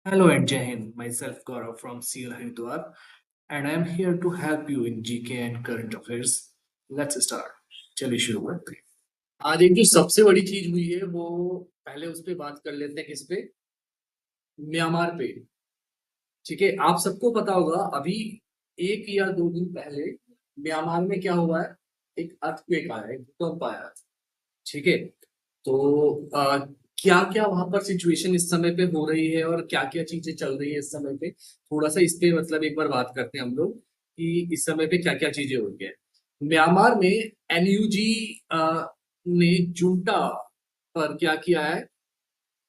Hello and Jai Hind, myself Gaurav from CL Haridwar, and I am here to help you in GK and current affairs. Let's start. चलिए शुरू करते हैं। आज एक जो सबसे बड़ी चीज हुई है वो पहले उस पे बात कर लेते हैं, किस पे? म्यांमार पे। ठीक है, आप सबको पता होगा अभी 1 या 2 दिन पहले म्यांमार में क्या हुआ है, एक अर्थक्वेक आया है, एक भूकंप आया है। ठीक है, तो क्या क्या वहां पर सिचुएशन इस समय पे हो रही है और क्या क्या चीजें चल रही है इस समय पे, थोड़ा सा इस पे मतलब एक बार बात करते हैं हम लोग कि इस समय पे क्या क्या चीजें हो रही है। म्यांमार में एनयूजी ने जुंटा पर क्या किया है,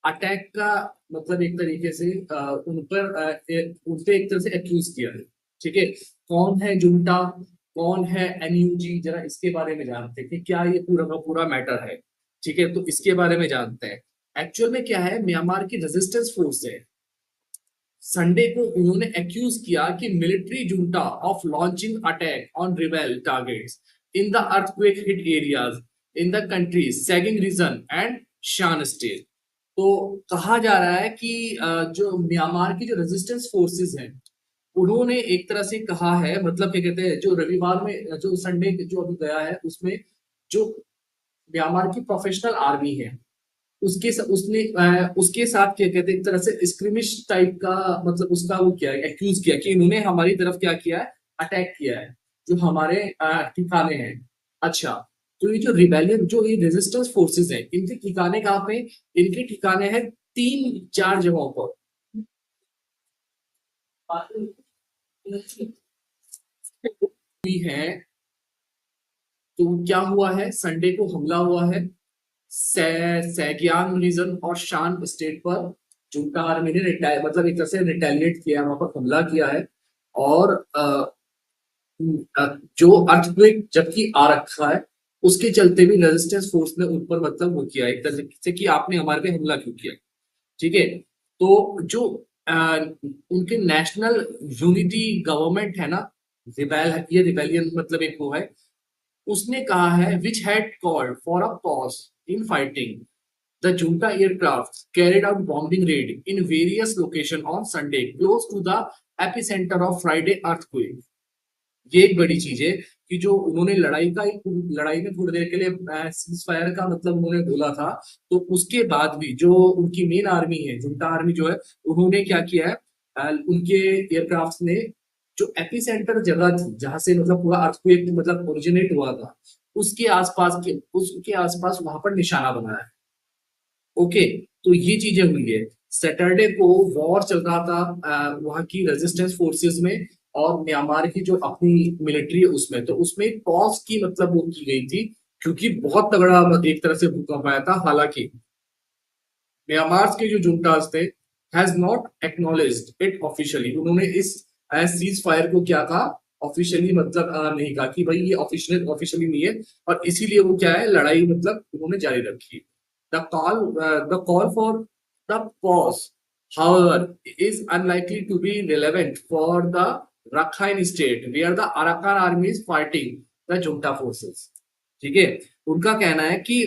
अटैक का मतलब एक तरीके से उन पर उन पे एक तरह से एक्यूज किया है। ठीक है, कौन है जुंटा, कौन है एनयूजी, जरा इसके बारे में जानते हैं कि क्या ये पूरा का पूरा मैटर है। ठीक है, तो इसके बारे में जानते हैं। एक्चुअल में क्या है, म्यांमार की रेजिस्टेंस फोर्स है, संडे को उन्होंने एक्यूज किया कि military junta of launching attack on rebel targets in the earthquake hit areas in the country Sagaing region and Shan state. तो कहा जा रहा है कि जो म्यांमार की जो रेजिस्टेंस फोर्सेस हैं उन्होंने एक तरह से कहा है, मतलब क्या कहते हैं, जो रविवार में जो संडे जो अभी गया है उसमें जो म्यांमार की प्रोफेशनल आर्मी है उसके साथ क्या कहते हैं, एक तरह से स्क्रिमिश टाइप का मतलब उसका वो किया है, एक्यूज किया कि इन्होंने हमारी तरफ क्या किया है, अटैक किया है जो हमारे ठिकाने हैं। अच्छा, तो ये जो रिबेलियन जो ये रेजिस्टेंस फोर्सेस हैं इनके ठिकाने कहाँ पे? इनके ठिकाने हैं 3-4 जगहों पर। हुई है, तो क्या हुआ है, संडे को हमला हुआ है सैगियांग रीजन और शान स्टेट पर। जुंटा आर्मी ने मतलब एक तरह से रिटेलिएट किया, वहां पर हमला किया है। और जो अर्थक्वेक जबकि आ रखा है उसके चलते भी रेजिस्टेंस फोर्स ने उन पर मतलब वो किया एक तरह से कि आपने हमारे पे हमला क्यों किया। ठीक है, तो जो उनके नेशनल यूनिटी गवर्नमेंट है ना, ये रिबेलियन मतलब एक वो है, उसने कहा है which had called for a pause in fighting the junta aircraft carried out bombing raid in various locations on Sunday close to the epicenter of Friday earthquake। ये एक बड़ी चीज है कि जो उन्होंने लड़ाई में थोड़ी देर के लिए सीज फायर का मतलब उन्होंने बोला था, तो उसके बाद भी जो उनकी मेन आर्मी है, जुंटा आर्मी जो है, उन्होंने क्या किया है, उनके एयरक्राफ्ट ने जो एपिसेंटर जगह थी जहां से मतलब पूरा अर्थक्वेक मतलब ओरिजिनेट हुआ था उसके आसपास वहां पर निशाना बनाया है। ओके, तो ये चीजें हुई है। सैटरडे को वॉर चल रहा था वहां की रेजिस्टेंस फोर्सेस में और म्यांमार की जो अपनी मिलिट्री है उसमें, तो उसमें पॉज की मतलब वो की गई थी क्योंकि बहुत तगड़ा एक तरह से भूकंप आया था। हालांकि म्यांमार के जो जुंटास थे has not acknowledged it officially, उन्होंने इस सीज फायर को क्या कहा, ऑफिशियली मतलब नहीं कहा कि भाई ये ऑफिशियली नहीं है, और इसीलिए वो क्या है, लड़ाई मतलब उन्होंने जारी रखी। The call for the pause, however, is unlikely to be relevant for the Rakhine state, where the Arakan army is fighting the junta forces। ठीक है, उनका कहना है कि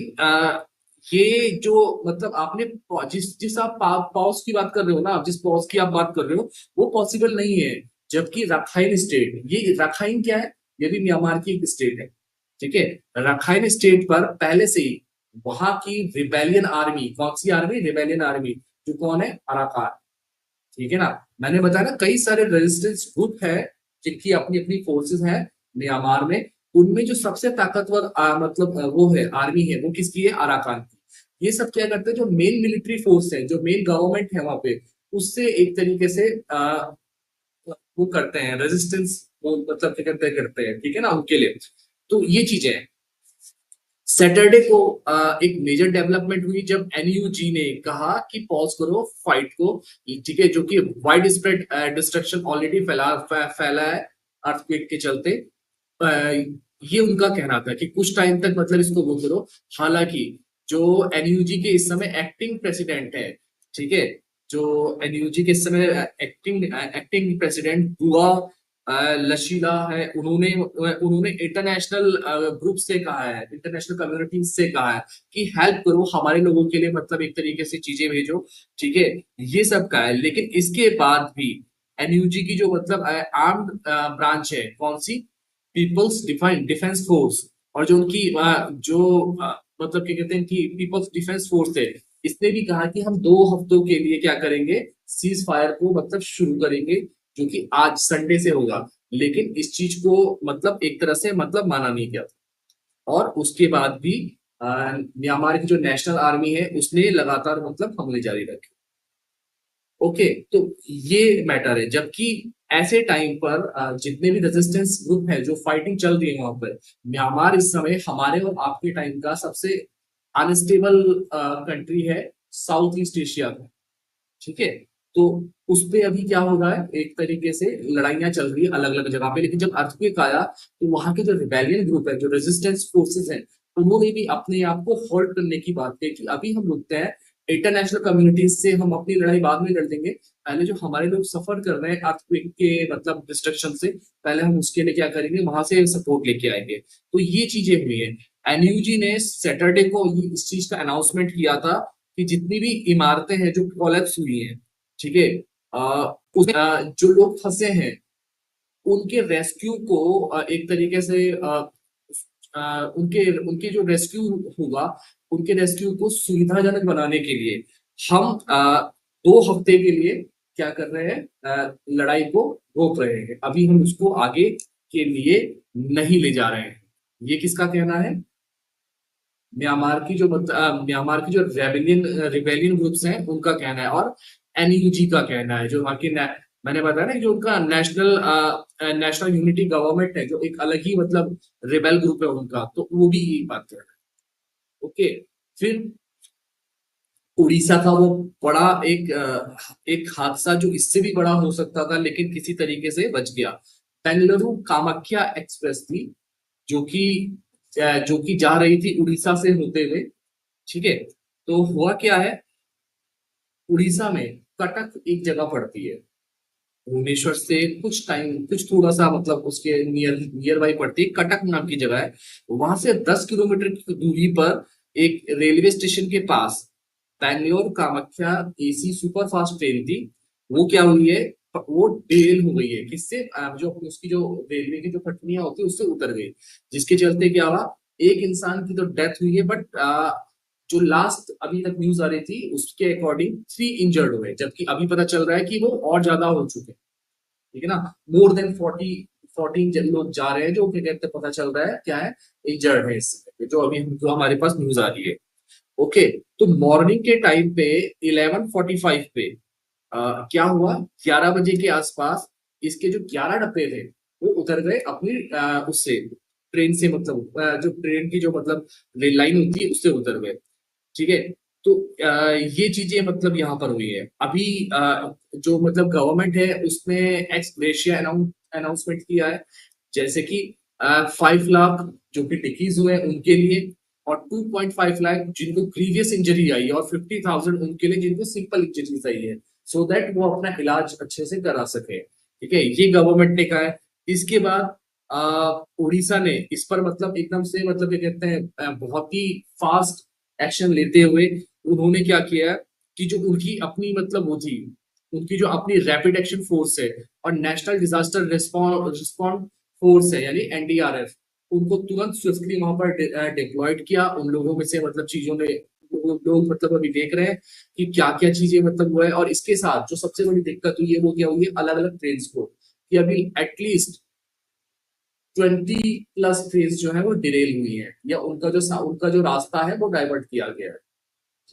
ये जो मतलब आपने जिस आप पॉज की बात कर रहे हो ना, जिस पॉज की आप बात कर रहे हो वो पॉसिबल नहीं है, जबकि रखाइन स्टेट, ये रखाइन क्या है, ये भी म्यांमार की एक स्टेट है। ठीक है, रखाइन स्टेट पर पहले से ही वहां की रिबेलियन आर्मी, कौन सी आर्मी, रिबेलियन आर्मी, जो कौन है, अराकान। ठीक है ना, मैंने बताया ना कई सारे रेजिस्टेंस ग्रुप है जिनकी अपनी अपनी फोर्सेस है म्यांमार में, उनमें जो सबसे ताकतवर मतलब वो है आर्मी है, वो किसकी है, अराकान की। ये सब क्या करते हैं, जो मेन मिलिट्री फोर्स है, जो मेन गवर्नमेंट है वहां पे, उससे एक तरीके से वो करते हैं रेजिस्टेंस, वो मतलब क्या करते हैं, ठीक है ना, उनके लिए। तो ये चीजें हैं। सैटरडे को एक मेजर डेवलपमेंट हुई जब एनयूजी ने कहा कि पॉज करो फाइट को। ठीक है, जो कि वाइड स्प्रेड डिस्ट्रक्शन ऑलरेडी फैला है अर्थक्वेक के चलते। ये उनका कहना था कि कुछ टाइम तक मतलब इसको वो करो। हालांकि जो एनयूजी के इस समय एक्टिंग प्रेसिडेंट है, ठीक है, जो एनयूजी के इस समय एक्टिंग एक्टिंग प्रेसिडेंट हुआ लशीला है, उन्होंने उन्होंने इंटरनेशनल ग्रुप से कहा है, इंटरनेशनल कम्युनिटी से कहा है कि हेल्प करो हमारे लोगों के लिए, मतलब एक तरीके से चीजें भेजो, ठीक है, ये सब का है। लेकिन इसके बाद भी एनयूजी की जो मतलब आर्म्ड ब्रांच है, कौन सी, पीपल्स डिफाइन डिफेंस फोर्स, और जो उनकी मतलब क्या कहते हैं कि पीपल्स डिफेंस फोर्स है, इसने भी कहा कि हम 2 हफ्तों के लिए क्या करेंगे, सीज फायर को मतलब शुरू करेंगे, जो कि आज संडे से होगा। लेकिन इस चीज को मतलब एक तरह से मतलब माना नहीं गया था। और उसके बाद भी म्यांमार की जो नेशनल आर्मी है उसने लगातार मतलब हमले जारी रखे। ओके, तो ये मैटर है। जबकि ऐसे टाइम पर जितने भी रेजिस्टेंस ग्रुप है जो फाइटिंग चल रही है वहां पर, म्यांमार इस समय हमारे और आपके टाइम का सबसे अनस्टेबल कंट्री है साउथ ईस्ट एशिया का, ठीक है। तो उस पे अभी क्या हो रहा है, एक तरीके से लड़ाइयां चल रही है अलग अलग जगह पे। लेकिन जब अर्थक्वेक आया तो वहां के जो रिबेलियन ग्रुप है, जो रेजिस्टेंस फोर्सेस हैं, उन्होंने भी अपने आप को होल्ड करने की बात कही कि अभी हम रुकते हैं, इंटरनेशनल कम्युनिटीज से हम अपनी लड़ाई बाद में लड़ देंगे, पहले जो हमारे लोग सफर कर रहे हैं अर्थक्वेक के मतलब डिस्ट्रक्शन से, पहले हम उसके लिए क्या करेंगे, वहां से सपोर्ट लेके आएंगे। तो ये चीजें हुई है। एनयूजी ने सैटरडे को इस चीज का अनाउंसमेंट किया था कि जितनी भी इमारतें हैं जो कोलैप्स हुई हैं, ठीक है, जो लोग फंसे हैं उनके रेस्क्यू को एक तरीके से उनके उनके जो रेस्क्यू होगा, उनके रेस्क्यू को सुविधाजनक बनाने के लिए हम 2 हफ्ते के लिए क्या कर रहे हैं, लड़ाई को रोक रहे हैं, अभी हम उसको आगे के लिए नहीं ले जा रहे हैं। ये किसका कहना है, म्यांमार की जो रेबेलियन रिबेलियन ग्रुप्स हैं उनका कहना है, और एनयूजी का कहना है, जो वहाँ की मैंने बताया ना, जो उनका नेशनल नेशनल यूनिटी गवर्नमेंट है, जो एक अलग ही मतलब रिबेल ग्रुप है उनका, तो वो भी यही बात कर रहे हैं। ओके, फिर उड़ीसा का वो बड़ा एक हादसा जो इससे भी बड़ा हो सकता था लेकिन किसी तरीके से बच गया। बेंगलुरु कामाख्या एक्सप्रेस थी, जो कि जा रही थी उड़ीसा से होते हुए, ठीक है। तो हुआ क्या है, उड़ीसा में कटक एक जगह पड़ती है, भुवनेश्वर से कुछ थोड़ा सा मतलब उसके नियर बाई पड़ती है, कटक नाम की जगह है। वहां से 10 किलोमीटर की दूरी पर एक रेलवे स्टेशन के पास Bangalore Kamakhya AC super fast train थी। वो क्या हुई है, वो डेल हो गई है, किससे, जो उसकी जो रेलवे की जो पटरियां होती है उससे उतर गई, जिसके चलते क्या हुआ, एक इंसान की तो डेथ हुई है, बट जो लास्ट अभी तक न्यूज आ रही थी उसके अकॉर्डिंग 3 इंजर्ड हुए, जबकि अभी पता चल रहा है कि वो और ज्यादा हो चुके हैं, ठीक है ना। मोर देन 14 लोग जा रहे हैं, जो क्या कहते हैं, पता चल रहा है क्या है, इंजर्ड है इस समय पे, जो हमारे पास न्यूज आ रही है। ओके, तो मॉर्निंग के टाइम पे 11:45 पे क्या हुआ, 11 बजे के आसपास इसके जो 11 डब्बे थे वो उतर गए अपनी उससे ट्रेन से, मतलब जो ट्रेन की जो मतलब रेल लाइन होती है उससे उतर गए, ठीक है। तो ये चीजें मतलब यहाँ पर हुई है। अभी जो मतलब गवर्नमेंट है उसने एक्स ग्रेशिया अनाउंसमेंट किया है, जैसे कि 5 लाख जो कि डिकीज हुए हैं उनके लिए, और 2.5 लाख जिनको प्रीवियस इंजरी आई है, और 50,000 उनके लिए जिनको सिंपल इंजरीज आई है, सो दैट वो अपना इलाज अच्छे से करा सके, ठीक है, ये गवर्नमेंट ने कहा है। इसके बाद उड़ीसा ने इस पर मतलब एकदम से मतलब क्या कहते हैं, बहुत ही फास्ट एक्शन लेते हुए उन्होंने क्या किया कि जो उनकी अपनी मतलब वो थी, उनकी जो अपनी रैपिड एक्शन फोर्स है और नेशनल डिजास्टर रिस्पॉन्ड फोर्स है, यानी एनडीआरएफ, उनको तुरंत स्विफ्टली वहां पर डिप्लॉयड किया। उन लोगों में से मतलब चीजों ने लोग मतलब अभी देख रहे हैं कि क्या क्या चीजें मतलब हुआ है। और इसके साथ जो सबसे बड़ी दिक्कत हुई है वो क्या हुई है, अलग अलग ट्रेन को, कि अभी एटलीस्ट 20+ ट्रेन जो है वो डिरेल हुई है, या उनका जो रास्ता है वो डाइवर्ट किया गया है,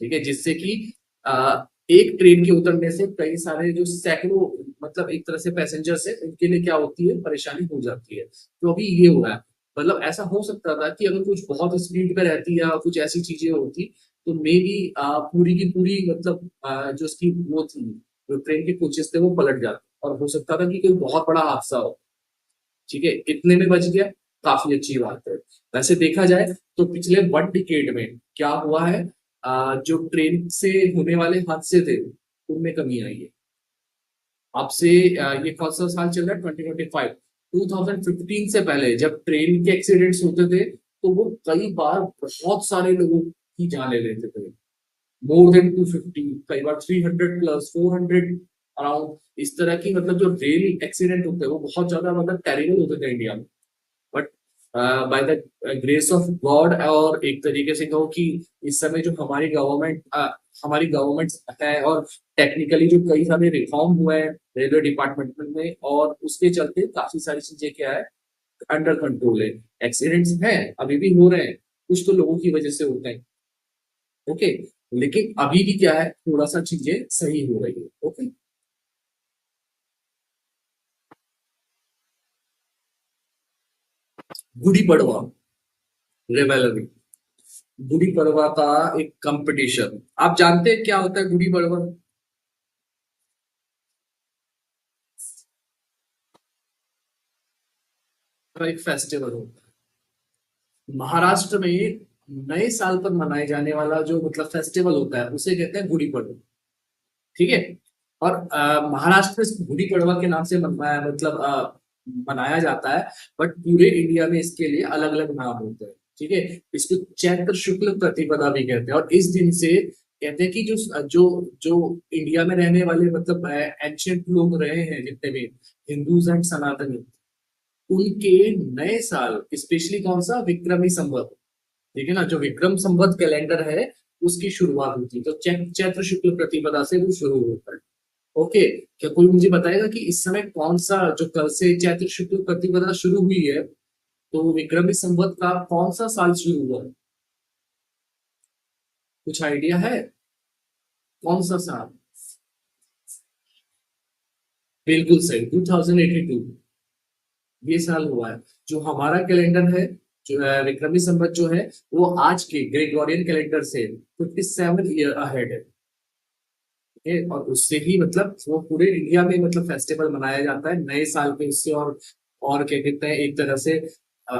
ठीक है, जिससे कि एक ट्रेन के उतरने से कई सारे जो सैकड़ों मतलब एक तरह से पैसेंजर्स है उनके लिए क्या होती है, परेशानी हो जाती है। तो अभी ये हो रहा है, मतलब ऐसा हो सकता था कि अगर कुछ बहुत स्पीड पे रहती या कुछ ऐसी चीजें होती तो मे बी पूरी की पूरी मतलब जो उसकी वो थी, जो ट्रेन के कोचेस थे वो पलट जाते, और हो सकता था कि कोई बहुत बड़ा हादसा हो, ठीक है, इतने में बच गया, काफी अच्छी बात है। वैसे देखा जाए तो पिछले 1 डिकेड में क्या हुआ है, जो ट्रेन से होने वाले हादसे थे उनमें कमी आई है। अब से ये कौन सा साल चल रहा है, 2025, 2015 से पहले जब ट्रेन के एक्सीडेंट्स होते थे तो वो कई बार बहुत सारे लोगों की जान ले लेते थे। मोर देन 250, कई बार 300 प्लस 400 अराउंड। इस तरह की मतलब जो रेल एक्सीडेंट होते हैं वो बहुत ज्यादा मतलब टेरिबल होते थे इंडिया में। But by the grace of God, और एक तरीके से कहो कि इस समय जो हमारी गवर्नमेंट है, और टेक्निकली जो कई सारे रिफॉर्म हुए हैं रेलवे डिपार्टमेंट में, और उसके चलते काफी सारी चीजें क्या है, अंडर कंट्रोल है। एक्सीडेंट्स हैं, अभी भी हो रहे हैं, कुछ तो लोगों की वजह से होते हैं। ओके, लेकिन अभी भी क्या है, थोड़ा सा चीजें सही हो रही है। ओके, गुड़ी पड़वा रेवेलरी, गुड़ी पड़वा का एक कंपटीशन, आप जानते हैं क्या होता है गुड़ी पड़वा? का एक फेस्टिवल होता है महाराष्ट्र में, नए साल पर मनाए जाने वाला जो मतलब फेस्टिवल होता है उसे कहते हैं गुड़ी पड़वा। ठीक है। और महाराष्ट्र में इसको गुड़ी पड़वा के नाम से मतलब मनाया जाता है। बट पूरे इंडिया में इसके लिए अलग अलग नाम होते हैं। ठीक है। इसको चैत्र शुक्ल प्रतिपदा भी कहते हैं, और इस दिन से कहते हैं कि जो जो जो इंडिया में रहने वाले मतलब एंशियंट लोग रहे हैं जितने भी हिंदूज एंड सनातनी, उनके नए साल स्पेशली कौन सा, विक्रमी संवत। ठीक है ना, जो विक्रम संवत कैलेंडर है उसकी शुरुआत होती है, तो चैत्र शुक्ल प्रतिपदा से वो शुरू होता है। ओके, क्या कोई मुझे बताएगा कि इस समय कौन सा, जो कल से चैत्र शुक्ल प्रतिपदा शुरू हुई है, तो विक्रमी संवत का कौन सा साल शुरू हुआ है? कुछ आइडिया है? कौन सा साल? बिल्कुल सही, 2082 ये साल हुआ है। जो हमारा कैलेंडर है, जो विक्रमी संवत जो है, वो आज के ग्रेगोरियन कैलेंडर से 57 ईयर अहेड है। और उससे ही मतलब वो पूरे इंडिया में मतलब फेस्टिवल मनाया जाता है नए साल पे उससे। और क्या कहते हैं, एक तरह से अ,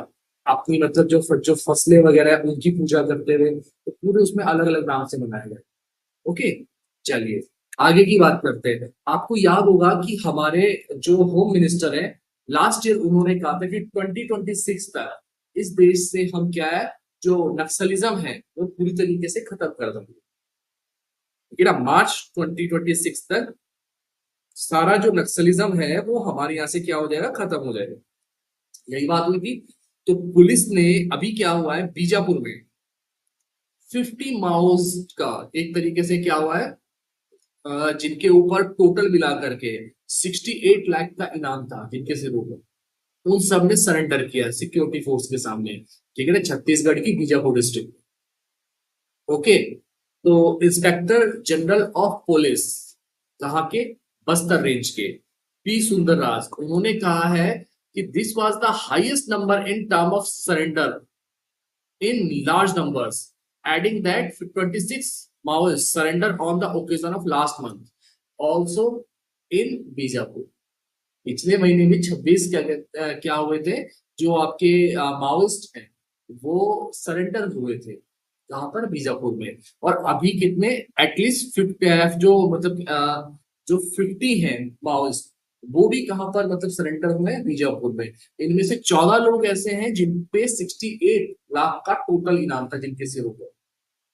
अपनी मतलब जो फसलें वगैरह है उनकी पूजा करते हुए, तो पूरे उसमें अलग अलग नाम से मनाया जाता है। ओके, चलिए आगे की बात करते हैं। आपको याद होगा कि हमारे जो होम मिनिस्टर है, लास्ट ईयर उन्होंने कहा था कि 2026 तक इस देश से हम क्या है, जो नक्सलिज्म है वो पूरी तरीके से खत्म कर देंगे। ठीक है ना, मार्च 2026 तक सारा जो नक्सलिज्म है वो हमारे यहाँ से क्या हो जाएगा, खत्म हो जाएगा। यही बात हुई थी। तो पुलिस ने अभी क्या हुआ है, बीजापुर में 50 माओइस्ट का एक तरीके से क्या हुआ है, जिनके ऊपर टोटल मिला करके 68 लाख का इनाम था जिनके सिर ऊपर, उन सब ने सरेंडर किया सिक्योरिटी फोर्स के सामने। ठीक है ना, छत्तीसगढ़ की बीजापुर डिस्ट्रिक्ट। ओके, तो इंस्पेक्टर जनरल ऑफ पुलिस कहाँ के, बस्तर रेंज के, पी सुंदर राज, उन्होंने कहा है कि this was the highest number in term of surrender in large numbers, adding that 26 Maoists surrender on the occasion of last month, also in Bijapur. पिछले महीने में 26 क्या हुए थे, जो आपके माओइस्ट हैं वो सरेंडर हुए थे, कहाँ पर, बीजापुर में। और अभी कितने, एटलीस्ट 50 जो मतलब जो 50 हैं माओइस्ट, वो भी कहाँ पर मतलब सरेंडर हुए हैं, बीजापुर में। इनमें से 14 लोग ऐसे हैं जिन पे 68 लाख का टोटल इनाम था जिनके सिरों पर।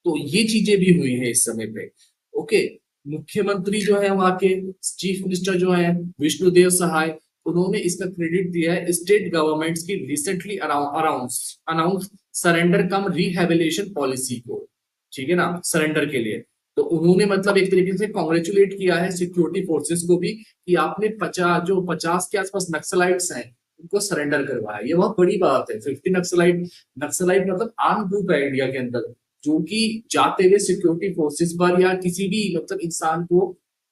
तो ये चीजें भी हुई हैं इस समय पे। ओके, मुख्यमंत्री जो है वहां के, चीफ मिनिस्टर जो है विष्णुदेव सहाय, उन्होंने इसका क्रेडिट दिया है स्टेट गवर्नमेंट्स की रिसेंटली अनाउंस सरेंडर कम रिहेबिलिटेशन पॉलिसी को। ठीक है ना, सरेंडर के लिए। तो उन्होंने मतलब एक तरीके से कॉन्ग्रेचुलेट किया है सिक्योरिटी फोर्सेस को भी कि आपने 50 के आसपास नक्सलाइट्स हैं उनको सरेंडर करवाया। ये बहुत बड़ी बात है। 50 नक्सलाइट, नक्सलाइट मतलब आर्म ग्रुप है इंडिया के अंदर, जो कि जाते हुए सिक्योरिटी फोर्सेस पर या किसी भी मतलब इंसान को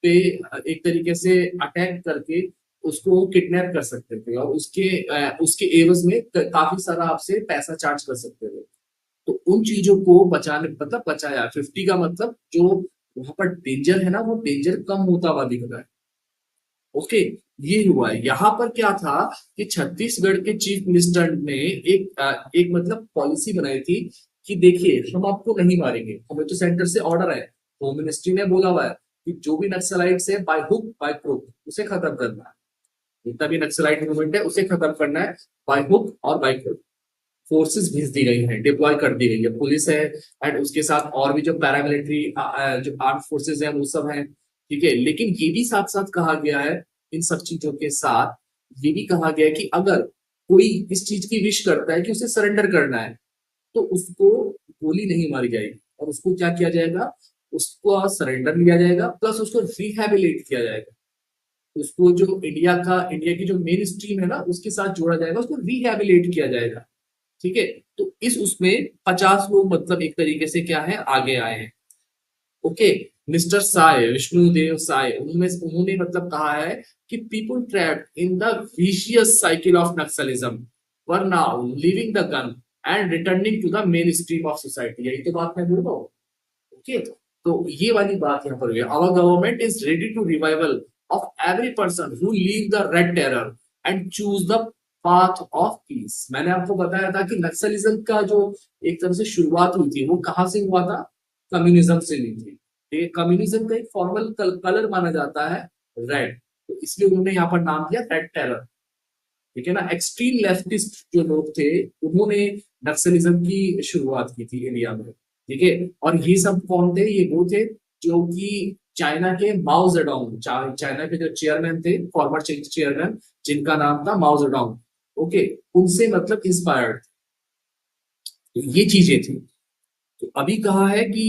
पे एक तरीके से अटैक करके उसको किडनैप कर सकते थे, और उसके एवज में काफी सारा आपसे पैसा चार्ज कर सकते थे। तो उन चीजों को बचाने मतलब बचाया। 50 का मतलब जो वहां पर डेंजर है ना, वो डेंजर कम होता हुआ दिख रहा है। ओके, ये हुआ है। यहाँ पर क्या था कि छत्तीसगढ़ के चीफ मिनिस्टर ने एक मतलब पॉलिसी बनाई थी कि देखिए हम आपको नहीं मारेंगे, हमें तो सेंटर से ऑर्डर है, होम मिनिस्ट्री ने बोला हुआ है कि जो भी नक्सलाइट्स है बाय हुक बाय क्रुक उसे खत्म करना है। जितना भी नक्सलाइट मूवमेंट है उसे खत्म करना है बाय हुक और बाय क्रुक। फोर्सेस भेज दी गई हैं, डिप्लॉय कर दी गई है, पुलिस है एंड उसके साथ और भी जो पैरामिलिट्री जो आर्म फोर्सेस हैं वो सब हैं। ठीक है, लेकिन ये भी साथ साथ कहा गया है, इन सब चीजों के साथ ये भी कहा गया है कि अगर कोई इस चीज की विश करता है कि उसे सरेंडर करना है तो उसको गोली नहीं मारी जाएगी और उसको क्या किया जाएगा, उसको सरेंडर लिया जाएगा प्लस उसको रिहेबिलिट किया जाएगा। उसको जो इंडिया की जो मेन स्ट्रीम है ना उसके साथ जोड़ा जाएगा, उसको रिहेबिलिट किया जाएगा। ठीक है, तो इस उसमें 50 लोग मतलब एक तरीके से क्या है आगे आए हैं। ओके, मिस्टर साय, विष्णुदेव साय, उन्होंने उन्होंने मतलब कहा है कि people trapped in the vicious cycle of Naxalism were now leaving the gun and returning to the mainstream of society. यही तो बात मैं बोल रहा हूँ। ओके, तो ये वाली बात यहाँ पर हुई है। Our government is ready to revival of every person who leave the red terror and choose the path of peace. मैंने आपको बताया था कि नक्सलिज्म का जो एक तरह से शुरुआत हुई थी वो कहाँ से हुआ था, कम्युनिज्म से हुई थी। ये कम्युनिज्म का एक फॉर्मल कलर माना जाता है रेड, तो इसलिए उन्होंने यहाँ पर नाम दिया रेड टेरर। ठीक है ना, एक्सट्रीम लेफ्टिस्ट जो लोग थे उन्होंने नक्सलिज्म की शुरुआत की थी इंडिया में। ठीक है, और ये सब कौन थे, ये वो थे जो कि चाइना के माओ जेडोंग, चाइना के जो चेयरमैन थे, फॉर्मर चेयरमैन, जिनका नाम था माओ जेडोंग। ओके, उनसे मतलब इंस्पायर्ड ये चीजें थी। तो अभी कहा है कि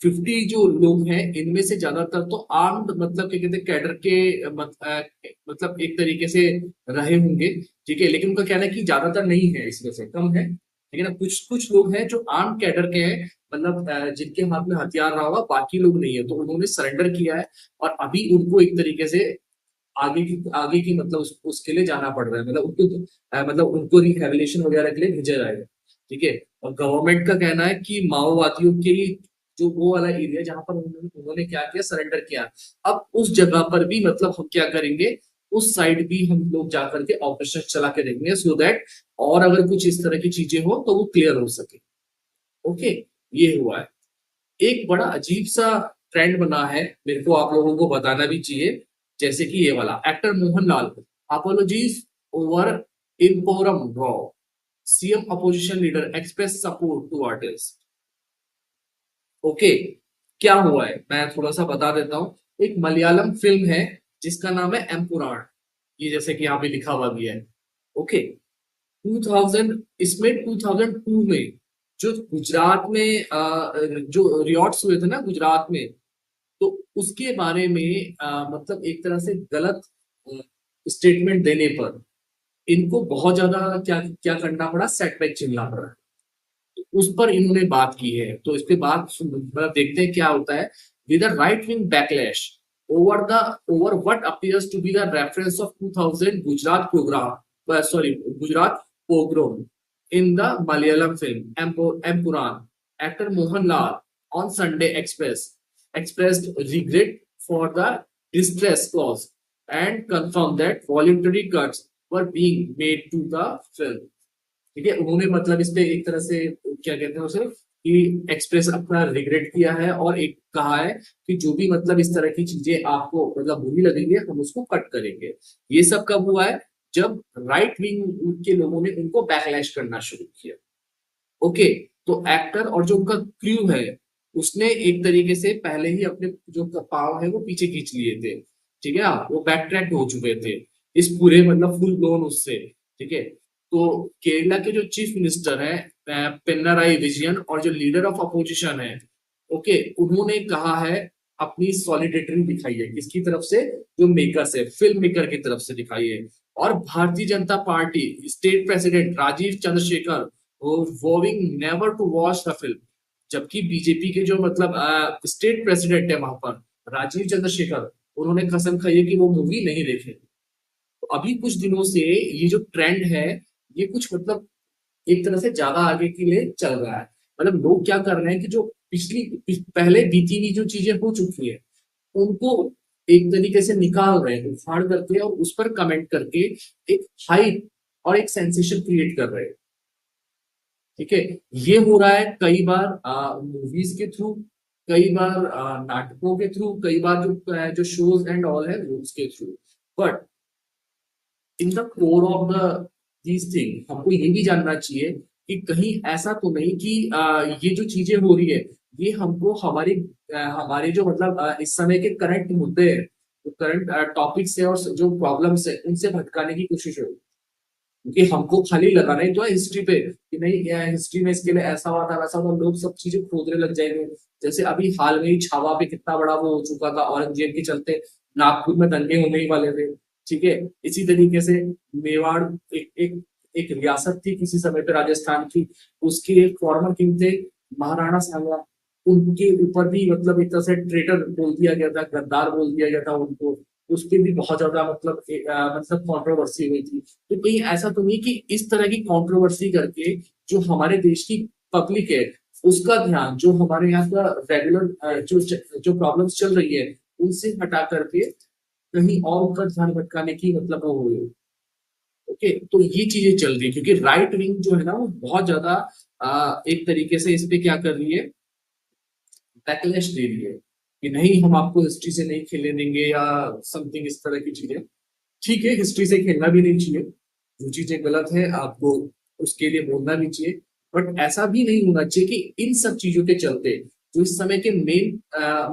50 जो लोग हैं इनमें से ज्यादातर तो आर्म्ड मतलब क्या कहते हैं कैडर के मतलब एक तरीके से रहे होंगे। ठीक है, लेकिन उनका कहना है कि ज्यादातर नहीं है, इसमें से कम है। ठीक है ना, कुछ कुछ लोग हैं जो आर्म कैडर के हैं, मतलब जिनके हाथ में हथियार रहा होगा, बाकी लोग नहीं है, तो उन्होंने सरेंडर किया है। और अभी उनको एक तरीके से आगे की मतलब उसके लिए जाना पड़ रहा है, मतलब उनको मतलब उनको रिहेबिलिटेशन वगैरह के लिए भेजा जाएगा। ठीक है, और गवर्नमेंट का कहना है कि माओवादियों के जो वो वाला एरिया जहां पर उन्होंने क्या किया, सरेंडर किया, अब उस जगह पर भी मतलब हम क्या करेंगे, उस साइड भी हम लोग जाकर के ऑपरेशन चला के देंगे सो दैट और अगर कुछ इस तरह की चीजें हो तो वो क्लियर हो सके। ओके, ये हुआ है। एक बड़ा अजीब सा ट्रेंड बना है, मेरे को आप लोगों को बताना भी चाहिए। जैसे कि ये वाला, actor Mohanlal apologies over Empuraan row, CM opposition leader express support to artist. Okay, क्या हुआ है मैं थोड़ा सा बता देता हूँ। एक मलयालम फिल्म है जिसका नाम है एम्पुरान, ये जैसे कि यहाँ पे लिखा हुआ भी है। ओके, 2000, इसमें 2002 में जो गुजरात में जो रियॉट्स हुए थे ना गुजरात में, तो उसके बारे में मतलब एक तरह से गलत स्टेटमेंट देने पर इनको बहुत ज्यादा क्या क्या करना पड़ा, सेटबैक झेलना पड़ा। तो उस पर इन्होंने बात की है, तो इस पे बात मतलब देखते हैं क्या होता है। With right wing backlash over the over what appears to be the reference of 2000 Gujarat program, sorry Gujarat pogrom in the Malayalam film Empuraan, actor Mohanlal on Sunday expressed regret for the distress clause and confirmed that voluntary cuts were being made to the film। ठीक है, उन्होंने मतलब इस पे एक तरह से क्या कहते हैं उसे कि एक्सप्रेस अपना रिग्रेट किया है और एक कहा है कि जो भी मतलब इस तरह की चीजें आपको मतलब बुरी लगेंगे हम उसको कट करेंगे। ये सब कब हुआ है, जब राइट विंग के लोगों ने उनको बैकलैश करना शुरू किया। ओके, तो एक्टर और जो उनका क्रू है उसने एक तरीके से पहले ही अपने जो पाव है वो पीछे खींच लिए थे। ठीक है, वो बैक ट्रैक हो चुके थे इस पूरे मतलब फुल ब्लोन उससे। ठीक है, तो केरला के जो चीफ मिनिस्टर है पिनराई विजयन और जो लीडर ऑफ अपोजिशन है, ओके, उन्होंने कहा है अपनी सॉलिडेरिटी दिखाई है किसकी तरफ से, जो मेकर्स है फिल्म मेकर की तरफ से दिखाई है। और Bharatiya Janata Party state president Rajeev Chandrasekhar vowing never to watch the film, जबकि बीजेपी के जो मतलब स्टेट प्रेसिडेंट है वहां पर राजीव चंद्रशेखर, उन्होंने कसम खाई है कि वो मूवी नहीं देखे। तो अभी कुछ दिनों से ये जो ट्रेंड है ये कुछ मतलब एक तरह से ज्यादा आगे के लिए चल रहा है। मतलब लोग क्या कर रहे हैं कि जो पहले बीती हुई जो चीजें हो चुकी है उनको एक तरीके से निकाल रहे हैं, उखाड़ करके और उस पर कमेंट करके एक हाइप और एक सेंसेशन क्रिएट कर रहे हैं। ठीक है, ये हो रहा है कई बार मूवीज के थ्रू, कई बार नाटकों के थ्रू, कई बार जो जो शोज एंड ऑल है उसके through. But in the core of the these thing हमको ये भी जानना चाहिए कि कहीं ऐसा तो नहीं कि ये जो चीजें हो रही है ये हमको हमारे जो मतलब इस समय के करंट मुद्दे हैं, जो करंट टॉपिक्स है और जो प्रॉब्लम्स है उनसे भटकाने की कोशिश हो, क्योंकि हमको खाली लगाना ही तो है हिस्ट्री पे कि नहीं हिस्ट्री में इसके लिए ऐसा हुआ था वैसा हुआ, लोग सब चीजें खोदने लग जाएंगे। जैसे अभी हाल में ही छावा पे कितना बड़ा वो हो चुका था औरंगजेब के चलते, नागपुर में दंगे होने ही वाले थे। ठीक है, इसी तरीके से मेवाड़ एक रियासत थी किसी समय पे राजस्थान की, उसके एक फॉर्मर किंग थे महाराणा सांगा, उनके ऊपर भी मतलब एक तरह से ट्रेटर बोल दिया गया था, गद्दार बोल दिया गया था उनको, उस पर भी बहुत ज्यादा मतलब कंट्रोवर्सी हुई थी। तो कहीं ऐसा तो नहीं कि इस तरह की कंट्रोवर्सी करके जो हमारे देश की पब्लिक है उसका ध्यान जो हमारे यहाँ का रेगुलर जो प्रॉब्लम्स चल रही है उनसे हटा करके कहीं और उनका ध्यान भटकाने की मतलब वो हुई। ओके, तो ये चीजें चल रही है क्योंकि राइट विंग जो है ना वो बहुत ज्यादा एक तरीके से इस पे क्या कर रही है, बैकलैश दे रही है कि नहीं हम आपको हिस्ट्री से नहीं खेलने देंगे या समथिंग इस तरह की चीजें। ठीक है, हिस्ट्री से खेलना भी नहीं चाहिए, जो चीजें गलत है आपको उसके लिए बोलना भी चाहिए, बट ऐसा भी नहीं होना चाहिए कि इन सब चीजों के चलते जो इस समय के मेन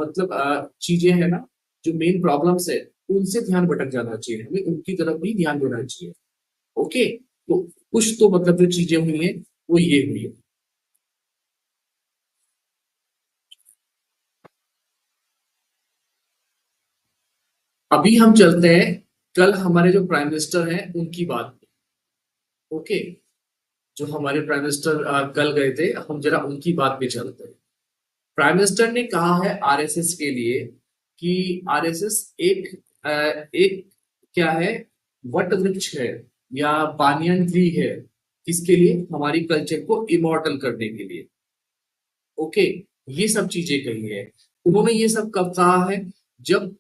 मतलब चीजें है ना, जो मेन प्रॉब्लम्स है उनसे ध्यान भटक जाना चाहिए, हमें उनकी तरफ भी ध्यान देना चाहिए। ओके, तो कुछ तो मतलब जो चीजें हुई है वो ये हुई है। अभी हम चलते हैं कल हमारे जो प्राइम मिनिस्टर हैं उनकी बात पे। ओके, जो हमारे प्राइम मिनिस्टर कल गए थे हम जरा उनकी बात पे चलते हैं। प्राइम मिनिस्टर ने कहा है आरएसएस के लिए कि आरएसएस एक क्या है, वट वृक्ष है या बानियन ट्री है, किसके लिए, हमारी कल्चर को इमॉर्टल करने के लिए। ओके, ये सब चीजें कही है। उन्होंने ये सब कब कहा है, जब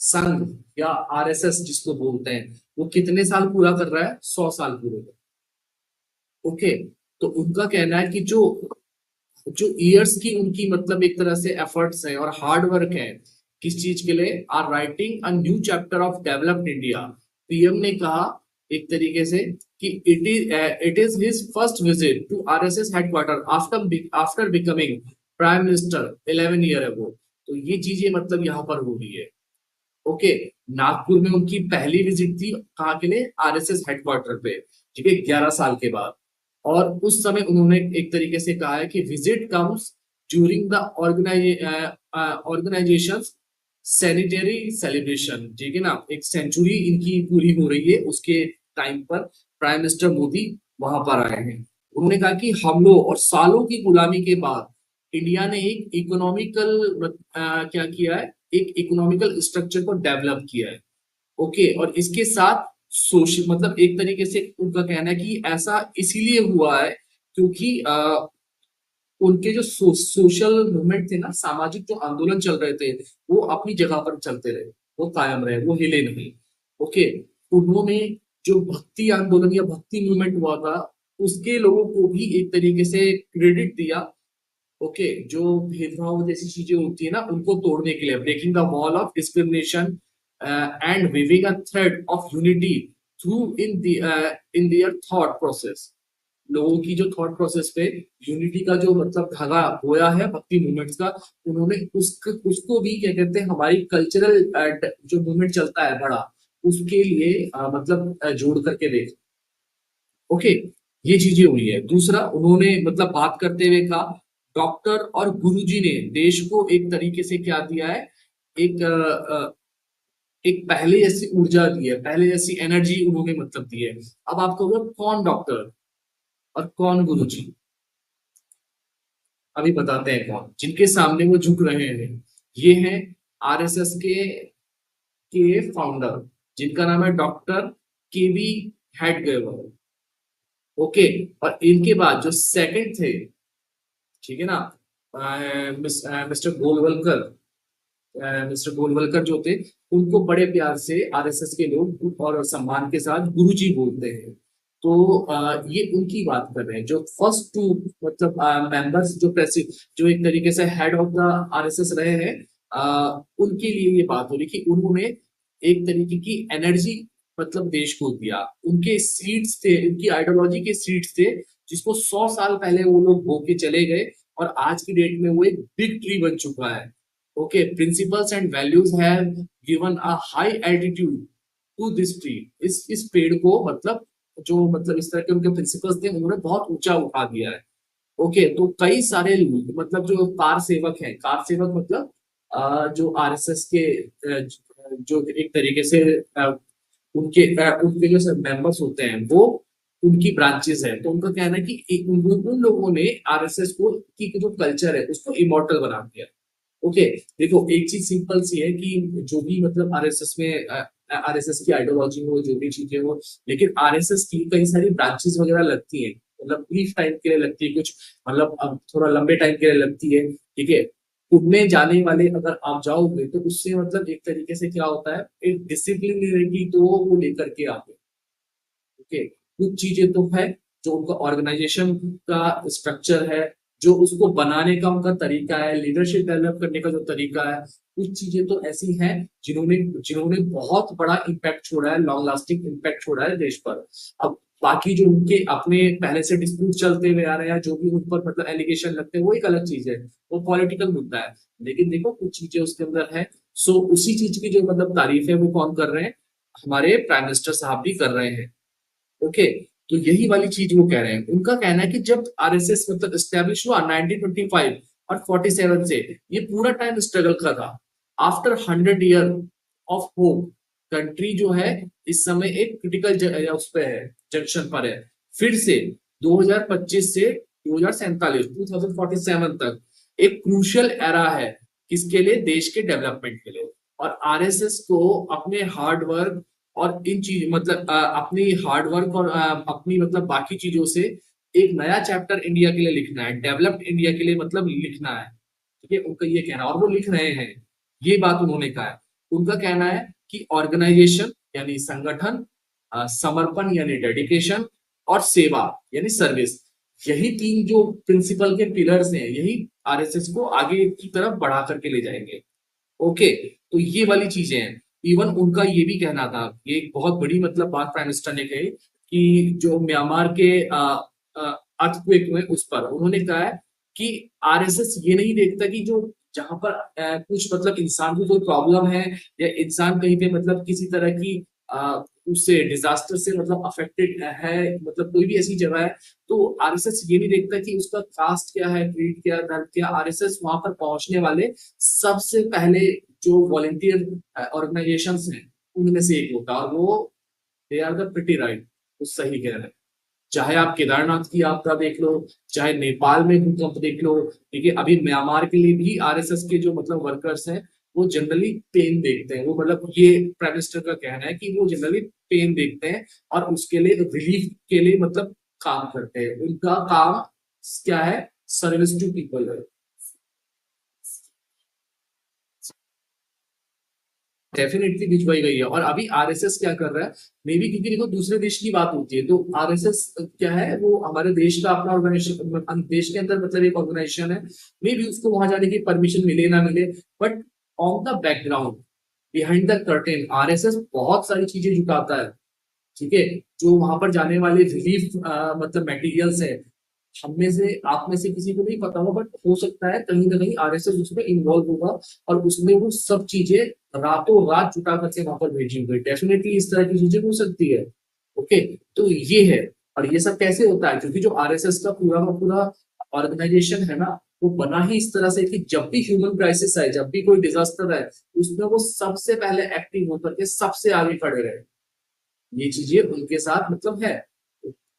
संघ या आरएसएस जिसको बोलते हैं वो कितने साल पूरा कर रहा है, 100 साल पूरे कर। ओके, तो उनका कहना है कि जो जो ईयर्स की उनकी मतलब एक तरह से एफर्ट्स है और हार्ड वर्क है, किस चीज के लिए, are writing a new chapter of developed India. PM ने कहा एक तरीके से कि it is his first visit to RSS headquarter after after becoming prime minister 11 year ago. तो ये चीजें मतलब यहाँ पर हो रही है। ओके, नागपुर में उनकी पहली विजिट थी कहाँ के लिए, आरएसएस हेडक्वार्टर पे, ठीक है, 11 साल के बाद। और उस समय उन्होंने एक तरीके से कहा है कि visit comes during the organisation centenary celebration, ठीक है ना, एक सेंचुरी इनकी पूरी हो रही है उसके टाइम पर प्राइम मिनिस्टर मोदी वहां पर आए हैं। उन्होंने कहा कि हमलों और सालों की गुलामी के बाद इंडिया ने एक इकोनॉमिकल क्या किया है, एक इकोनॉमिकल स्ट्रक्चर को डेवलप किया है। ओके, और इसके साथ सोशल मतलब एक तरीके से उनका कहना है कि ऐसा इसीलिए हुआ है क्योंकि उनके जो सोशल मूवमेंट थे ना, सामाजिक जो आंदोलन चल रहे थे वो अपनी जगह पर चलते रहे, वो कायम रहे, वो हिले नहीं। ओके, उन्होंने जो भक्ति आंदोलन या भक्ति मूवमेंट हुआ था उसके लोगों को भी एक तरीके से क्रेडिट दिया। ओके, जो भेदभाव जैसी चीजें होती है ना उनको तोड़ने के लिए, breaking the wall of discrimination and weaving a thread of unity through in their thought process. लोगों की जो थॉट प्रोसेस पे यूनिटी का जो मतलब धागा बोया है भक्ति मूवमेंट्स का, उन्होंने उसको भी क्या कहते हैं हमारी कल्चरल जो मूवमेंट चलता है बड़ा, उसके लिए मतलब जोड़ करके देख। ओके, ये चीजें हुई है। दूसरा उन्होंने मतलब बात करते हुए कहा डॉक्टर और गुरुजी ने देश को एक तरीके से क्या दिया है, एक एक पहले जैसी ऊर्जा दी है, पहले जैसी एनर्जी उन्होंने मतलब दी है। अब आप कहोगे कौन डॉक्टर और कौन गुरुजी, अभी बताते हैं कौन जिनके सामने वो झुक रहे हैं। ये हैं आरएसएस के फाउंडर जिनका नाम है डॉक्टर केवी हेडगेवर। ओके, और इनके बाद जो सेकंड थे, ठीक है ना, मिस्टर गोलवलकर, मिस्टर गोलवलकर जो थे उनको बड़े प्यार से आरएसएस के लोग और सम्मान के साथ गुरुजी बोलते हैं। तो ये उनकी बात कर रहे हैं जो फर्स्ट टू मतलब मेंबर्स जो जो एक तरीके से हेड ऑफ द आरएसएस रहे हैं, उनके लिए ये बात हो रही कि उन्होंने एक तरीके की एनर्जी मतलब देश को दिया। उनके सीड्स थे, उनकी आइडियोलॉजी के सीड्स थे, जिसको 100 साल पहले वो लोग बो के चले गए, और आज की डेट में वो एक बिग ट्री बन चुका है। Okay, principles and values have given a high altitude to this tree. इस पेड़ को मतलब जो मतलब इस तरह के उनके प्रिंसिपल्स थे, उन्होंने बहुत ऊंचा उठा दिया है। ओके, तो कई सारे मतलब जो कार सेवक हैं, कार सेवक मतलब जो आरएसएस के जो एक तरीके से उनके जो मेंबर्स होते हैं वो उनकी ब्रांचेस है। तो उनका कहना है कि उन लोगों ने आरएसएस को की जो कल्चर है उसको इमोर्टल बना दिया। ओके, देखो एक चीज सिंपल सी है कि जो भी मतलब आरएसएस में आरएसएस की आइडियोलॉजी हो, जो भी चीजें हो, लेकिन आरएसएस की कई सारी ब्रांचेस वगैरह लगती हैं, मतलब ब्रीफ टाइम के लिए लगती है कुछ, मतलब अब थोड़ा लंबे टाइम के लिए लगती है, ठीक है। उनमें जाने वाले अगर आप जाओगे तो उससे मतलब एक तरीके से क्या होता है, एक डिसिप्लिन रहेगी तो वो लेकर के आते हैं। ओके, कुछ चीजें तो है जो उनका ऑर्गेनाइजेशन का स्ट्रक्चर है, जो उसको बनाने का उनका तरीका है, लीडरशिप डेवलप करने का जो तरीका है, कुछ चीजें तो ऐसी हैं जिन्होंने जिन्होंने बहुत बड़ा इम्पैक्ट छोड़ा है, लॉन्ग लास्टिंग इम्पैक्ट छोड़ा है देश पर। अब बाकी जो उनके अपने पहले से डिस्प्यूट चलते हुए आ रहे हैं, जो भी उन पर मतलब एलिगेशन लगते हैं, वो एक अलग चीज है, वो पॉलिटिकल मुद्दा है। लेकिन देखो कुछ चीजें उसके अंदर है। सो उसी चीज की जो मतलब तारीफ है वो कौन कर रहे हैं, हमारे प्राइम मिनिस्टर साहब भी कर रहे हैं। ओके, तो यही वाली चीज वो कह रहे हैं। उनका कहना है कि जब आरएसएस मतलब एस्टेब्लिश हुआ 1925 और 47 से, ये पूरा टाइम स्ट्रगल कर रहा। After 100 year of hope, country जो है इस समय एक क्रिटिकल उस पे है, जंक्शन पर है। फिर से 2025 से 2047 2047 तक एक क्रूशियल एरा है, किसके लिए, देश के डेवलपमेंट के लिए। और आरएसएस को अपने हार्ड वर्क और इन चीज मतलब अपनी हार्डवर्क और अपनी मतलब बाकी चीजों से एक नया चैप्टर इंडिया के लिए लिखना है, डेवलप्ड इंडिया के लिए मतलब लिखना है। ठीक है, उनका ये कहना है और वो लिख रहे हैं। ये बात उन्होंने कहा है। उनका कहना है कि ऑर्गेनाइजेशन यानी संगठन, समर्पण यानी डेडिकेशन, और सेवा यानी सर्विस, यही तीन जो प्रिंसिपल के पिलर्स हैं, यही आरएसएस को आगे की तरफ बढ़ा करके ले जाएंगे। ओके, तो ये वाली चीजें हैं। इवन उनका ये भी कहना था, ये एक बहुत बड़ी मतलब बात प्राइम मिनिस्टर ने कही कि जो म्यांमार के अर्थक्वेक में उस पर उन्होंने कहा है कि आरएसएस ये नहीं देखता कि जो जहां पर कुछ मतलब इंसान को कोई प्रॉब्लम है, या इंसान कहीं पे मतलब किसी तरह की उससे डिजास्टर से मतलब अफेक्टेड है, मतलब कोई भी ऐसी जगह है, तो आरएसएस ये नहीं देखता कि उसका कास्ट क्या है, क्रीड क्या, धर्म क्या। आरएसएस वहां पर पहुंचने वाले सबसे पहले जो वॉलेंटियर ऑर्गेनाइजेशंस हैं उनमें से एक होता है, और वो they are the pretty right, वो सही कह रहे हैं। चाहे आप केदारनाथ की आपदा देख लो, चाहे नेपाल में भूकंप देख लो, देखिए अभी म्यांमार के लिए भी आरएसएस के जो मतलब वर्कर्स हैं वो जनरली पेन देखते हैं। वो मतलब ये प्राइम मिनिस्टर का कहना है कि वो जनरली पेन देखते हैं और उसके लिए रिलीफ के लिए मतलब काम करते हैं। उनका काम क्या है, सर्विस टू पीपल है। डेफिनेटली भिजवाई गई है। और अभी आरएसएस क्या कर रहा है, मे बी क्योंकि देखो दूसरे देश की बात होती है, तो आरएसएस क्या है, वो हमारे देश का अपना ऑर्गेनाइजेशन, देश के अंदर मतलब एक ऑर्गेनाइजेशन है। मे बी उसको वहां जाने की परमिशन मिले ना मिले, but on the background, behind the curtain, RSS बहुत सारी चीजें जुटाता है। ठीक है, जो वहां पर जाने वाले रिलीफ मतलब मटेरियल्स है, हम में से आप में से किसी को नहीं पता होगा, बट हो सकता है कहीं ना कहीं आरएसएस उसमें इन्वॉल्व होगा, और उसमें वो सब चीजें रातों रात जुटा करके वहां पर भेजी हुई। डेफिनेटली इस तरह की चीजें हो सकती है। ओके, तो ये है। और ये सब कैसे होता है, क्योंकि जो आरएसएस का पूरा ऑर्गेनाइजेशन है ना, वो बना ही इस तरह से कि जब भी ह्यूमन क्राइसिस आए, जब भी कोई डिजास्टर आए, उसमें वो सबसे पहले एक्टिव होकर के सबसे आगे खड़े रहे। ये चीजें उनके साथ मतलब है,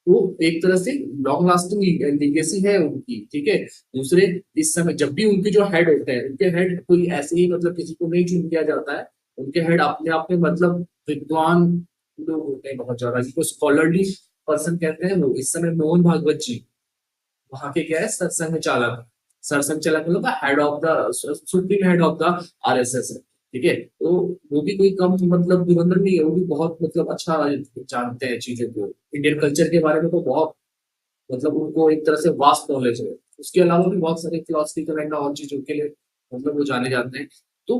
तो एक तरह से लॉन्ग लास्टिंग लीगेसी है उनकी। ठीक है, दूसरे इस समय जब भी उनके जो हेड होते हैं, उनके हेड कोई ऐसे ही मतलब किसी को नहीं चुन किया जाता है। उनके हेड अपने आप में मतलब विद्वान लोग होते हैं बहुत ज्यादा, जिनको स्कॉलरली पर्सन कहते हैं। वो इस समय मोहन भागवत जी वहां के क्या है, सरसंघ चालक, सरसंघ चालक मतलब head of the supreme head of the RSS है। ठीक है, तो वो भी कोई कम मतलब धुरंधर नहीं है, वो भी बहुत मतलब अच्छा जानते हैं चीजों को, इंडियन कल्चर के बारे में तो बहुत मतलब उनको एक तरह से वास्ट नॉलेज है। उसके अलावा भी बहुत सारे फिलोसफिकल एंड और चीजों के लिए मतलब वो जाने जाते हैं। तो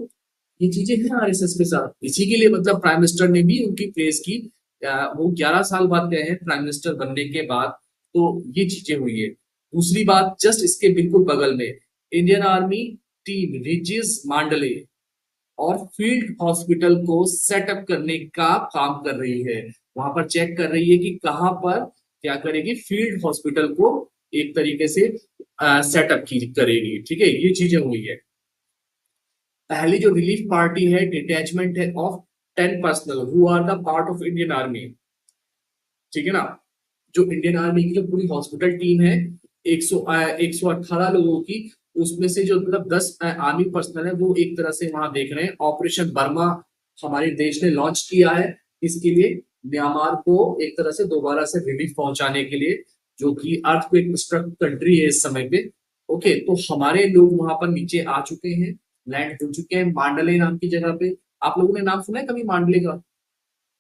ये चीजें हैं आरएसएस के साथ। इसी के लिए मतलब प्राइम मिनिस्टर ने भी उनकी प्रेस की। वो 11 साल बाद गए हैं प्राइम मिनिस्टर बनने के बाद, तो ये चीजें हुई है। दूसरी बात, जस्ट इसके बिल्कुल बगल में इंडियन आर्मी टीम रीचेस मांडले और फील्ड हॉस्पिटल को सेटअप करने का काम कर रही है। वहां पर चेक कर रही है कि कहाँ पर क्या करेगी, फील्ड हॉस्पिटल को एक तरीके से सेटअप की करेगी। ठीक है, ये चीजें हुई है। पहली जो रिलीफ पार्टी है, डिटैचमेंट है of 10 personnel who are the part of Indian army. ठीक है ना, जो इंडियन आर्मी की जो पूरी हॉस्पिटल टीम है 118 लोगों की, उसमें से जो मतलब 10 आर्मी पर्सनल है वो एक तरह से वहां देख रहे हैं। ऑपरेशन बर्मा हमारे देश ने लॉन्च किया है इसके लिए, म्यांमार को एक तरह से दोबारा से रिलीफ पहुंचाने के लिए, जो कि अर्थक्वेक स्ट्रक कंट्री है इस समय पे। ओके, तो हमारे लोग वहां पर नीचे आ चुके हैं, लैंड हो चुके हैं मांडले नाम की जगह पे। आप लोगों ने नाम सुना है कभी मांडले का?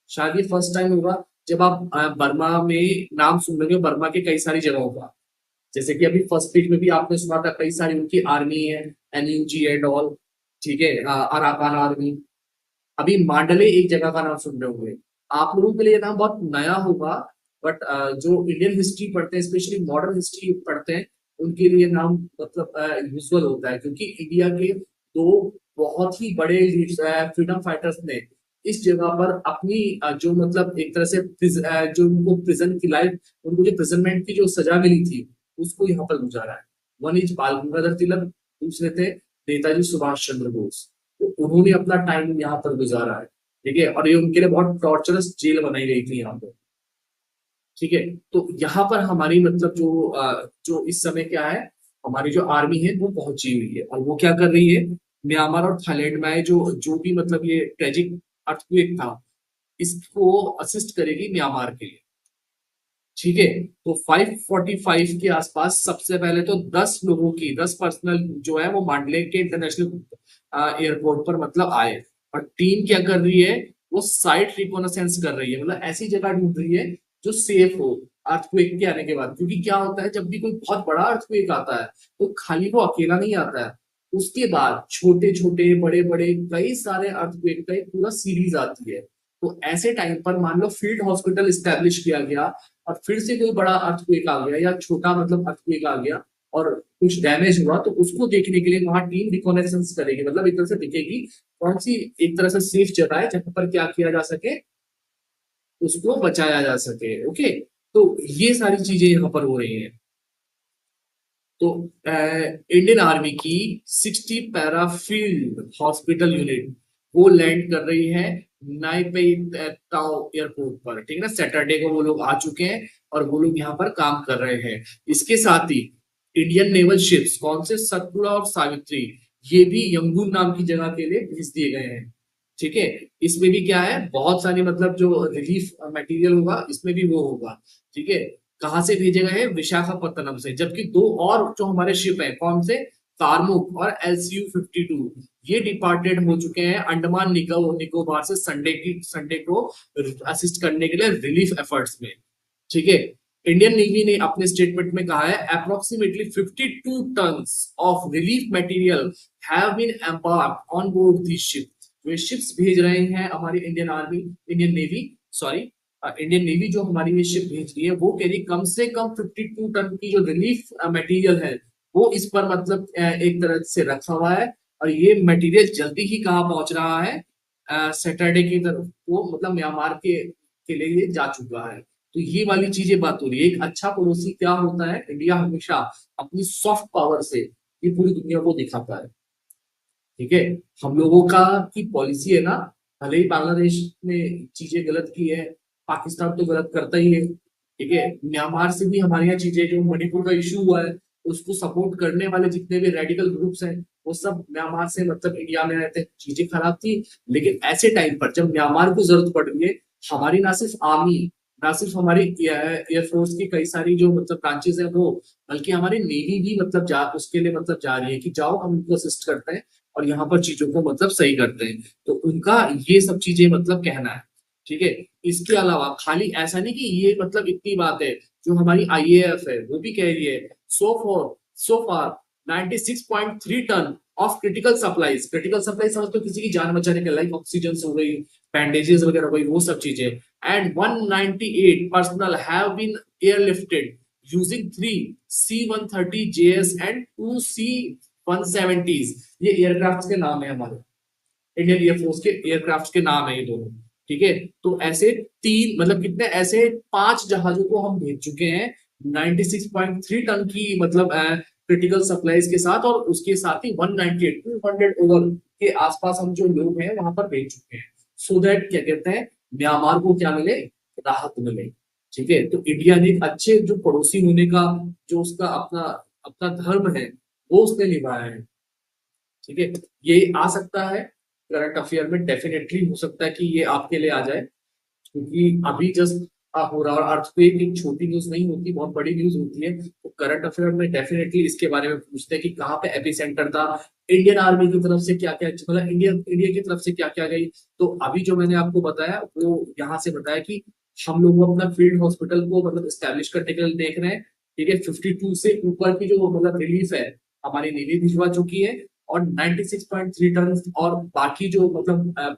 शायद ये फर्स्ट टाइम होगा जब आप बर्मा में नाम सुन रहे हो, बर्मा के कई सारी जगहों का। जैसे कि अभी फर्स्ट पीक में भी आपने सुना था, कई सारी उनकी आर्मी है, एनयूजी एंड ऑल। ठीक है, अराकान आर्मी। अभी मांडले एक जगह का नाम सुन रहे होंगे। आप लोगों के लिए ये नाम बहुत नया होगा, बट जो इंडियन हिस्ट्री पढ़ते हैं, स्पेशली मॉडर्न हिस्ट्री पढ़ते हैं, उनके लिए नाम मतलब यूजुअल होता है, क्योंकि इंडिया के दो बहुत ही बड़े फ्रीडम फाइटर्स ने इस जगह पर अपनी जो मतलब एक तरह से जो उनको प्रिजन की लाइफ, उनको जो प्रिजनमेंट की जो सजा मिली थी, उसको यहाँ पर गुजारा है। वन इज बाल गंगाधर तिलक, दूसरे थे नेताजी सुभाष चंद्र बोस। तो उन्होंने अपना टाइम यहाँ पर गुजारा है। ठीक है, और ये उनके लिए बहुत टॉर्चरस जेल बनाई गई थी यहाँ पे। ठीक है, तो यहाँ पर हमारी मतलब जो इस समय क्या है, हमारी जो आर्मी है वो पहुंची हुई है, और वो क्या कर रही है, म्यांमार और थाईलैंड में जो जो भी मतलब ये ट्रेजिक अर्थक्वेक था, इसको असिस्ट करेगी म्यांमार के लिए। ठीक है, तो 5:45 के आसपास सबसे पहले तो 10 लोगों की 10 पर्सनल जो है वो मांडले के इंटरनेशनल एयरपोर्ट पर मतलब आए। और टीम क्या कर रही है, वो साइट रिकोनासेंस कर रही है, मतलब ऐसी जगह ढूंढ रही है जो सेफ हो अर्थक्वेक के आने के बाद। क्योंकि क्या होता है, जब भी कोई बहुत बड़ा अर्थक्वेक आता है तो खाली वो अकेला नहीं आता है, उसके बाद छोटे छोटे बड़े बड़े कई सारे अर्थक्वेक का एक पूरा सीरीज आती है। तो ऐसे टाइम पर मान लो फील्ड हॉस्पिटल स्टैब्लिश किया गया, और फिर से कोई बड़ा अर्थक्वेक आ गया या छोटा मतलब अर्थक्वेक आ गया और कुछ डैमेज हुआ, तो उसको देखने के लिए वहां टीम रिकॉनेसेंस करेगी, मतलब एक तरह से दिखेगी कौन सी एक तरह से सेफ जगह है जहां पर क्या किया जा सके, उसको बचाया जा सके। ओके, तो ये सारी चीजें यहाँ पर हो रही हैं। तो इंडियन आर्मी की 60 पैरा फील्ड हॉस्पिटल यूनिट वो लैंड कर रही है नाइपे ताओ एयरपोर्ट पर। ठीक है ना, सैटरडे को वो लोग आ चुके हैं और वो लोग यहाँ पर काम कर रहे हैं। इसके साथ ही इंडियन नेवल शिप्स कौन से, सतपुड़ा और सावित्री, ये भी यंगून नाम की जगह के लिए भेज दिए गए हैं। ठीक है, इसमें भी क्या है, बहुत सारी मतलब जो रिलीफ मटेरियल होगा इसमें भी वो होगा। ठीक है, कहाँ से भेजे गए हैं, विशाखापत्तनम से। जबकि दो और जो हमारे शिप है, कौन से, कारमुक और LCU-52, ये डिपार्टेड हो चुके हैं अंडमान निकोबार से संडे को असिस्ट करने के लिए रिलीफ एफर्ट्स में। ठीक है, इंडियन नेवी ने अपने स्टेटमेंट में कहा है approximately 52 tons of relief material have been embarked on board this ship. जो शिप्स भेज रहे हैं हमारी Indian navy, sorry Indian navy जो हमारी ये शिप भेज रही है, वो कह रही कम से कम 52 टन की जो रिलीफ मटेरियल है वो इस पर मतलब एक तरह से रखा हुआ है। और ये मटेरियल जल्दी ही कहाँ पहुंच रहा है, सैटरडे की तरफ, वो मतलब म्यांमार के लिए ये जा चुका है। तो ये वाली चीजें बात हो रही है। एक अच्छा पड़ोसी क्या होता है, इंडिया हमेशा अपनी सॉफ्ट पावर से ये पूरी दुनिया को दिखाता है। ठीक है, हम लोगों का की पॉलिसी है ना, भले ही बांग्लादेश ने चीजें गलत की है, पाकिस्तान तो गलत करता ही है। ठीक है, म्यांमार से भी हमारे यहाँ चीजें, जो मणिपुर का इशू हुआ है उसको सपोर्ट करने वाले जितने भी रेडिकल ग्रुप्स हैं वो सब म्यांमार से मतलब इंडिया में रहते हैं, चीजें खराब थी। लेकिन ऐसे टाइम पर जब म्यांमार को जरूरत पड़ रही है, हमारी ना सिर्फ आर्मी, ना सिर्फ हमारी एयरफोर्स की कई सारी जो मतलब ब्रांचेस है वो, बल्कि हमारी नेवी भी मतलब उसके लिए मतलब जा रही है कि जाओ हम उनको असिस्ट करते हैं और यहाँ पर चीजों को मतलब सही करते हैं। तो उनका ये सब चीजें मतलब कहना है। ठीक है, इसके अलावा खाली ऐसा नहीं कि ये मतलब इतनी बात है, जो हमारी IAF है वो भी कह रही है सो फार 96.3 टन ऑफ क्रिटिकल सप्लाईज समझ तो किसी की जान बचाने के, लाइक ऑक्सीजन हो गई, बैंडेजेस वगैरह हो गई, वो सब चीजें। And 198 personnel have been airlifted using 3C-130JS and 2C-170s। ये एयरक्राफ्ट के नाम है, हमारे इंडियन एयरफोर्स के एयरक्राफ्ट के नाम है ये दोनों। ठीक है, तो ऐसे तीन मतलब कितने, ऐसे 5 जहाजों को हम भेज चुके हैं 96.3 टन की मतलब क्रिटिकल सप्लाईज के साथ, और उसके साथ ही 198 200 ओवर के आसपास हम जो लोग हैं वहां पर भेज चुके हैं, सो दैट क्या कहते हैं, म्यांमार को क्या मिले, राहत मिले। ठीक है, तो इंडिया ने एक अच्छे जो पड़ोसी होने का जो उसका अपना अपना धर्म है वो उसने निभाया है। ठीक है, ये आ सकता है करंट अफेयर में, डेफिनेटली हो सकता है कि ये आपके लिए आ जाए, क्योंकि अभी जस्ट हो रहा, और अर्थक्वेक एक छोटी न्यूज नहीं होती, बहुत बड़ी न्यूज होती है। तो करंट अफेयर में डेफिनेटली इसके बारे में पूछते हैं कि कहाँ पे एपी सेंटर था, इंडियन आर्मी की तरफ से क्या क्या, मतलब इंडिया की तरफ से क्या क्या गई। तो अभी जो मैंने आपको बताया वो यहाँ से बताया कि हम लोग अपना फील्ड हॉस्पिटल को मतलब स्टैब्लिश करने के लिए देख रहे हैं। ठीक है, 52 से ऊपर की जो मतलब रिलीफ है हमारी नेवी भिजवा चुकी है, और 96.3 टन, और बाकी जो मतलब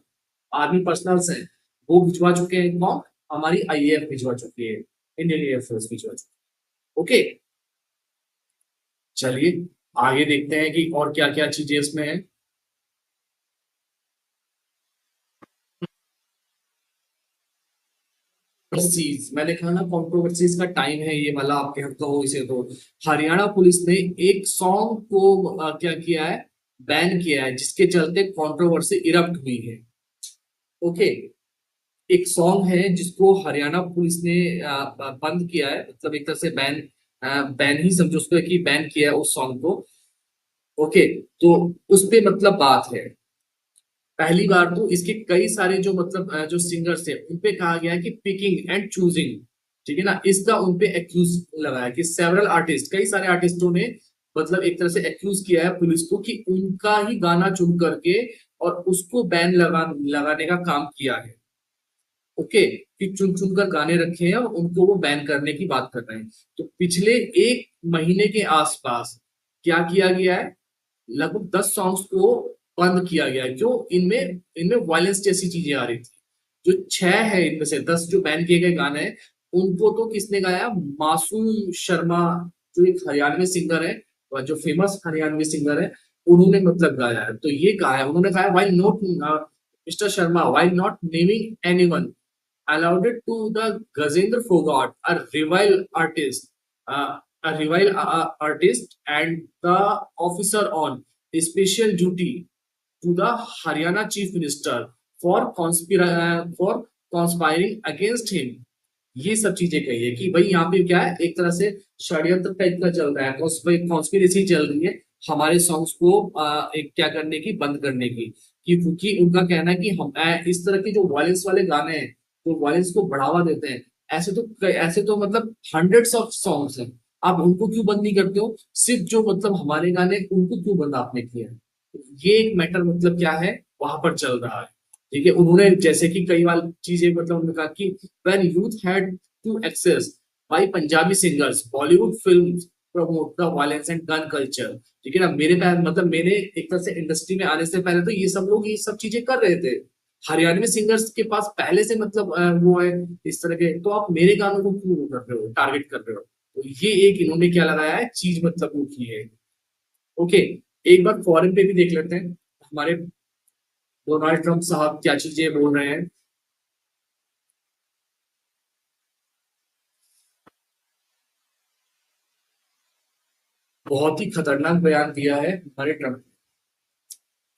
आर्मी पर्सनल्स हैं वो भिजवा चुके हैं, कौन, हमारी आईएएफ भिजवा चुकी है, इंडियन एयरफोर्स भिजवा चुकी है। ओके, चलिए आगे देखते हैं कि और क्या क्या चीजें इसमें है। कंट्रोवर्सीज, मैंने कहा ना कंट्रोवर्सीज का टाइम है ये वाला, आप कहते हो इसे तो। हरियाणा पुलिस ने एक सॉन्ग को क्या किया है, बैन किया है, जिसके चलते कंट्रोवर्सी इरप्ट हुई है। ओके, एक सॉन्ग है जिसको हरियाणा पुलिस ने बंद किया है, मतलब एक तरह से बैन, बैन ही समझो उसको कि बैन किया है उस सॉन्ग को। ओके, तो उस पे मतलब बात है, पहली बार तो इसके कई सारे जो मतलब जो सिंगर्स थे उन पे कहा गया है कि पिकिंग एंड चूजिंग, ठीक है ना, इसका उन पे एक्यूज लगाया कि सेवरल आर्टिस्ट, कई सारे आर्टिस्टों ने मतलब एक तरह से एक्यूज किया है पुलिस को कि उनका ही गाना चुन करके और उसको बैन लगाने का काम किया है। ओके, कि चुन चुन कर गाने रखे हैं और उनको वो बैन करने की बात कर रहे हैं। तो पिछले 1 महीने के आसपास क्या किया गया है, लगभग 10 सॉन्ग्स को बंद किया गया है, जो इनमें इनमें वायलेंस जैसी चीजें आ रही थी। जो 6 है इनमें से 10 जो बैन किए गए गाने हैं, उनको तो किसने गाया, मासूम शर्मा, जो एक हरियाणवी सिंगर है, और जो फेमस हरियाणवी सिंगर है, उन्होंने मतलब गाया है। तो ये कहा है, उन्होंने कहा है, while not mister Sharma, while not naming anyone, allowed it to the Gajendra Fogart, a revival artist and the officer on special duty to the Haryana Chief Minister for conspiring against him। ये सब चीजें कही है कि भाई यहाँ पे क्या है, एक तरह से षड्यंत्र टाइप का चल रहा है, कॉन्स्पिरेसी चल रही है हमारे सॉन्ग्स को एक क्या करने की, बंद करने की। क्योंकि उनका कहना है कि हम इस तरह के जो वायलेंस वाले गाने हैं, जो वायलेंस को बढ़ावा देते हैं, ऐसे तो मतलब हंड्रेड्स ऑफ सॉन्ग्स हैं, आप उनको क्यों बंद नहीं करते हो, सिर्फ जो मतलब हमारे गाने उनको क्यों बंद आपने किया है। ये एक मैटर मतलब क्या है वहां पर चल रहा है। ठीक है, उन्होंने जैसे कि कई बार चीजें मतलब उन्होंने कहा कि when youth had to access by Punjabi singers Bollywood films promote the violence and gun culture। ठीक है ना, मेरे पास मतलब मेरे एक तरह से इंडस्ट्री में आने से पहले तो ये सब लोग ये सब चीजें कर रहे थे, हरियाणवी सिंगर्स के पास पहले से मतलब वो है इस तरह के, तो आप मेरे गानों को क्यों वो कर रहे हो, टारगेट कर रहे हो। तो ये एक इन्होंने क्या लगाया है चीज मतलब वो की है। ओके, एक बार फॉरेन पे भी देख लेते हैं, हमारे डोनाल्ड ट्रंप साहब क्या चीजें बोल रहे हैं। बहुत ही खतरनाक बयान दिया है हमारे ट्रंप ने।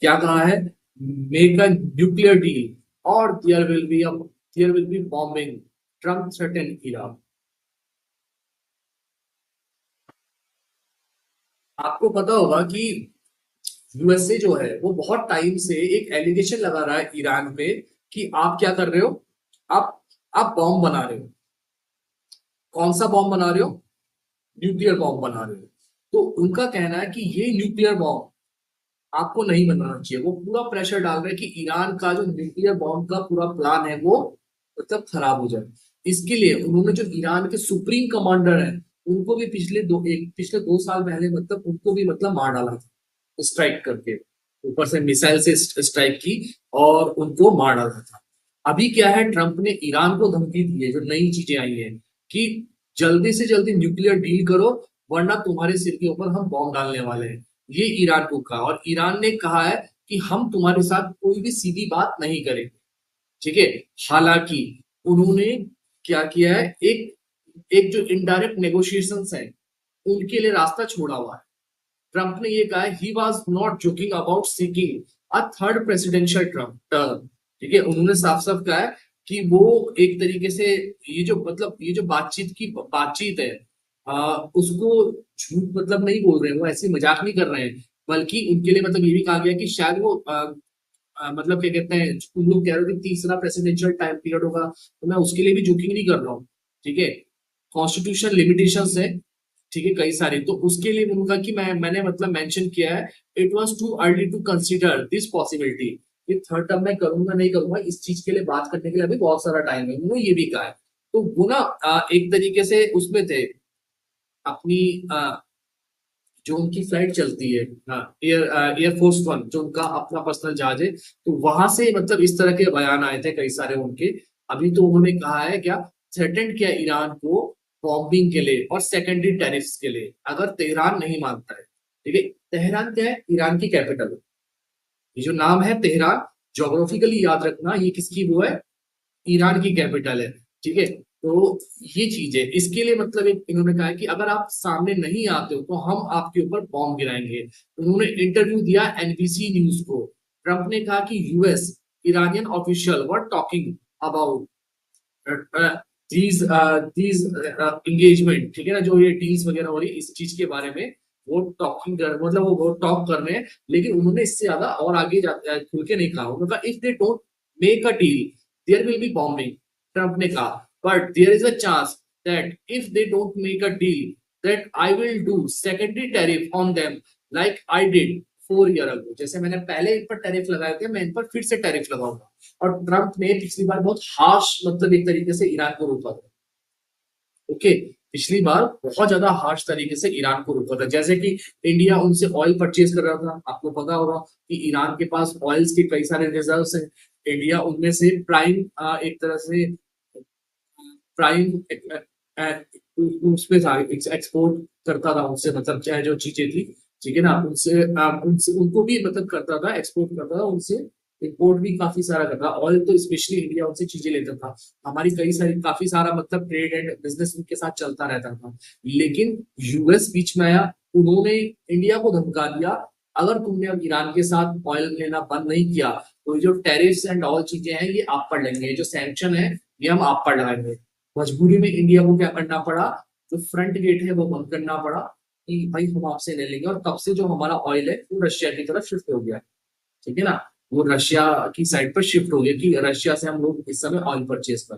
क्या कहा है, मेक अ न्यूक्लियर डील और there will be bombing, Trump threaten Iraq. आपको पता होगा कि यूएसए जो है वो बहुत टाइम से एक एलिगेशन लगा रहा है ईरान पे कि आप क्या कर रहे हो, आप आप बॉम्ब बना रहे हो। कौन सा बॉम्ब बना रहे हो, न्यूक्लियर बॉम्ब बना रहे हो। तो उनका कहना है कि ये न्यूक्लियर बॉम्ब आपको नहीं बनाना चाहिए, वो पूरा प्रेशर डाल रहे हैं कि ईरान का जो न्यूक्लियर बॉम्ब का पूरा प्लान है वो मतलब खराब हो जाए। इसके लिए उन्होंने जो ईरान के सुप्रीम कमांडर है उनको भी पिछले 2 साल पहले मतलब उनको भी मतलब मार डाला था। स्ट्राइक करके, ऊपर से मिसाइल से स्ट्राइक की और उनको मार डाला था। अभी क्या है, ट्रंप ने ईरान को धमकी दी है, जो नई चीजें आई है कि जल्दी से जल्दी न्यूक्लियर डील करो, वरना तुम्हारे सिर के ऊपर हम बॉम्ब डालने वाले हैं। ये ईरान को कहा, और ईरान ने कहा है कि हम तुम्हारे साथ कोई भी सीधी बात नहीं करेंगे। ठीक है। हालांकि उन्होंने क्या किया है, एक एक जो इनडायरेक्ट नेगोशिएशंस है उनके लिए रास्ता छोड़ा हुआ है। ट्रंप ने ये कहा है, he was not joking about seeking a third presidential term. ठीक है, उन्होंने साफ साफ कहा है कि वो एक तरीके से ये जो बातचीत है, उसको झूठ मतलब नहीं बोल रहे हैं, वो ऐसे मजाक नहीं कर रहे हैं, बल्कि उनके लिए मतलब ये भी कहा गया कि शायद वो मतलब क्या कहते हैं, तुम लोग कह रहे हो कि तीसरा प्रेसिडेंशियल टाइम पीरियड होगा, तो मैं उसके लिए भी जोकिंग नहीं कर रहा हूँ। ठीक है, कॉन्स्टिट्यूशन लिमिटेशंस है, ठीक है, कई सारी, तो उसके लिए उनका कि मैंने मतलब मेंशन किया है, it was too early to consider this possibility, कि थर्ड टर्म में करूंगा नहीं करूंगा, इस चीज के लिए बात करने के लिए अभी बहुत सारा टाइम है, उन्होंने ये भी कहा है। तो वो ना एक तरीके से उसमें थे अपनी, जो उनकी फ्लाइट चलती है, एयरफोर्स वन, जो उनका अपना पर्सनल जहाज है, तो वहां से मतलब इस तरह के बयान आए थे कई सारे उनके। अभी तो उन्होंने कहा है क्या, थ्रेटेंड किया ईरान को बॉम्बिंग के लिए और सेकेंडरी टेरिफ्स के लिए, अगर तेहरान नहीं मानता है। ठीक है, तेहरान क्या है, ईरान की कैपिटल है। ये जो नाम है तेहरान, जोग्राफिकली याद रखना, ये किसकी वो है, ईरान की कैपिटल है। ठीक है, तो ये चीज है, इसके लिए मतलब एक इन्होंने कहा है कि अगर आप सामने नहीं आते हो तो हम आपके ऊपर बॉम्ब गिराएंगे। उन्होंने इंटरव्यू दिया एनबीसी न्यूज को। ट्रंप ने कहा कि US Iranian official were talking about these engagement, ठीक है ना, जो ये डील्स वगैरह हो रही है इस चीज के बारे में, वो टॉकिंग कर मतलब वो टॉक कर रहे हैं। लेकिन उन्होंने इससे ज्यादा और आगे खुल के नहीं कहा, उन्होंने कहा if they don't make a deal there will be bombing. Trump ने कहा, but there is a chance that if they don't make a deal, that I will do secondary tariff on them like I did 4 year ago. जैसे मैंने पहले इन पर tariff लगाए थे, मैं इन पर फिर से टैरिफ लगाऊंगा। और ट्रंप ने पिछली बार बहुत हार्श मतलब एक तरीके से ईरान को रोका था। ओके, पिछली बार बहुत ज्यादा हार्श तरीके से ईरान को रोका था, जैसे कि इंडिया उनसे ऑयल परचेज कर रहा था, आपको पता होगा कि ईरान के पास ऑयल्स के कई सारे रिजर्व्स हैं। इंडिया उनमें से प्राइम, एक तरह से प्राइम उसमें था, एक्सपोर्ट करता था उनसे, मतलब चाहे जो चीजें थी, ठीक है ना, उनसे उनको भी मतलब करता था, एक्सपोर्ट करता था उनसे, इम्पोर्ट भी काफी सारा करता था। ऑयल तो स्पेशली इंडिया उनसे चीजें लेता था। हमारी कई सारी काफी सारा मतलब ट्रेड एंड बिजनेस उनके साथ चलता रहता था। लेकिन यूएस बीच में आया, उन्होंने इंडिया को धमका दिया, अगर तुमने अब ईरान के साथ ऑयल लेना बंद नहीं किया, तो जो टैरिफ्स एंड ऑल चीजें हैं ये आप पर लगेंगे, जो सैंक्शन है ये हम आप पर लगाएंगे। मजबूरी में इंडिया को क्या करना पड़ा, जो फ्रंट गेट है वो बंद करना पड़ा, कि भाई हम आपसे ले लेंगे। और तब से जो हमारा ऑयल है वो रशिया की तरफ शिफ्ट हो गया। ठीक है ना, वो रशिया की साइड पर शिफ्ट हो गया, कि रशिया से हम लोग इस समय ऑयल परचेज कर।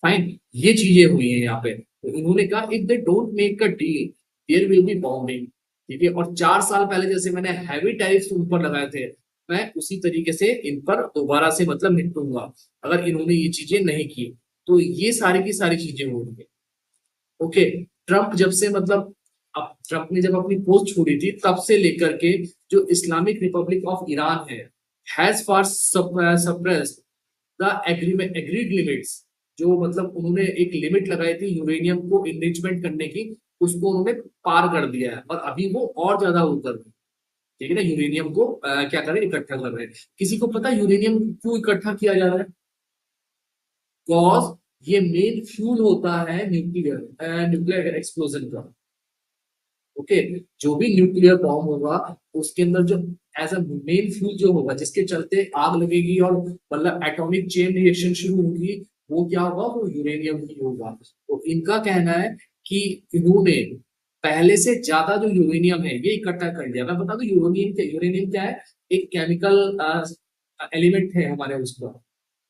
फाइन, ये चीजें हुई हैं यहाँ पे। तो इन्होंने कहा if they don't make a deal there will be bombing. ठीक है, और 4 साल पहले जैसे मैंने हैवी टैरिफ्स उन पर लगाए थे, मैं उसी तरीके से इन पर दोबारा से मतलब निपटूंगा, अगर इन्होंने ये चीजें नहीं की। तो ये सारी की सारी चीजें हो रही है। ओके, ट्रंप जब से मतलब, अब ट्रंप ने जब अपनी पोस्ट छोड़ी थी तब से लेकर के, जो इस्लामिक रिपब्लिक ऑफ ईरान है, has far suppressed the agreement agreed limits. जो मतलब उन्होंने एक लिमिट लगाई थी यूरेनियम को इनरिचमेंट करने की, उसको उन्होंने पार कर दिया है, और अभी वो और ज्यादा वो कर रहे हैं। ठीक है ना, यूरेनियम को क्या कर रहे हैं, इकट्ठा कर रहे हैं। किसी को पता है यूरेनियम क्यों इकट्ठा किया जा रहा है? कॉज ये मेन फ्यूल होता है न्यूक्लियर न्यूक्लियर एक्सप्लोजन का। ओके, जो भी न्यूक्लियर बॉम्ब होगा उसके अंदर जो एज अ मेन फ्यूल जो होगा, जिसके चलते आग लगेगी और मतलब एटॉमिक चेन रिएक्शन शुरू होगी, वो क्या होगा, वो यूरेनियम ही होगा। तो इनका कहना है कि इन्होंने पहले से ज्यादा जो यूरेनियम है ये इकट्ठा कर लिया। मैं बता दूं यूरेनियम क्या है, एक केमिकल एलिमेंट है हमारे उसका।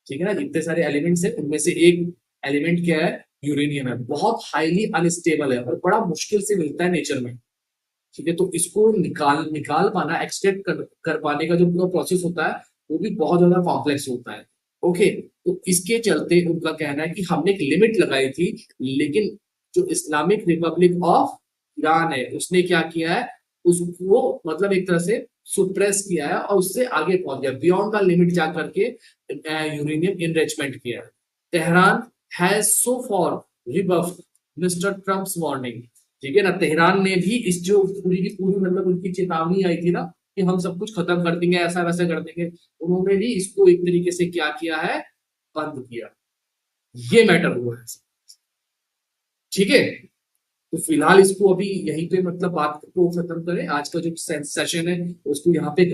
ठीक है ना, जितने सारे एलिमेंट्स है उनमें से एक एलिमेंट क्या है, यूरेनियम है। बहुत हाईली अनस्टेबल है और बड़ा मुश्किल से मिलता है नेचर में। ठीक है, तो इसको निकाल निकाल पाना, एक्सट्रैक्ट कर पाने का जो पूरा प्रोसेस होता है वो भी बहुत ज्यादा कॉम्प्लेक्स होता है। ओके, तो इसके चलते उनका कहना है कि हमने एक लिमिट लगाई थी, लेकिन जो इस्लामिक रिपब्लिक ऑफ ईरान है उसने क्या किया है, उसको मतलब एक तरह से सुप्रेस किया है और उससे आगे पहुंच गया, बियॉन्ड द लिमिट जा करके यूरेनियम इनरिचमेंट किया है। Tehran has so far rebuff Mr Trump's warning. ठीक है ना, तेहरान ने भी इस जो पूरी की पूरी मतलब उनकी चेतावनी आई थी ना कि हम सब कुछ खत्म कर देंगे, ऐसा वैसा कर देंगे, उन्होंने भी इसको एक तरीके से क्या किया है, बंद किया। ये मैटर हुआ है। ठीक है, तो फिलहाल इसको अभी यहीं पे मतलब बात को खत्म करें, आज का जो सेशन है उसको यहाँ पे